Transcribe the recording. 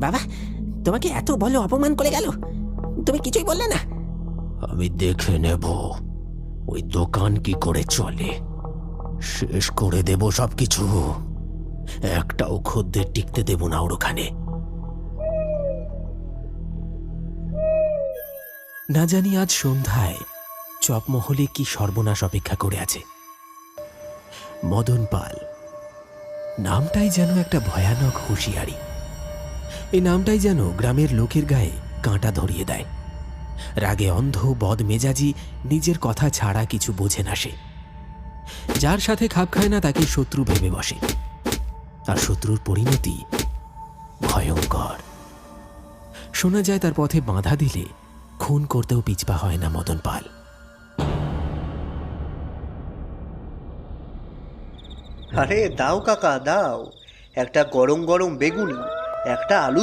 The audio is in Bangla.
বাবা, তোমাকে এত বড় অপমান করে গেল, তুমি কিছুই বললে না? আমি দেখে নেব ওই দোকান কি করে চলে, শেষ করে দেব সবকিছু। একটাও খদ্দের টিকতে দেব না ওর ওখানে। না জানি আজ সন্ধ্যায় চপমহলে কি সর্বনাশ অপেক্ষা করে আছে। মদন পাল নামটাই যেন একটা ভয়ানক হুঁশিয়ারি। এই নামটাই যেন গ্রামের লোকের গায়ে কাঁটা ধরিয়ে দেয়। রাগে অন্ধ বদমেজাজি, নিজের কথা ছাড়া কিছু বোঝে না সে। যার সাথে খাপ খায় না তাকে শত্রু ভেবে বসে, আর শত্রুর পরিণতি ভয়ঙ্কর। শোনা যায় তার পথে বাধা দিলে খুন করতেও পিছপা হয় না মদন পাল। আরে দাও কাকা দাও, একটা গরম গরম বেগুনি, একটা আলু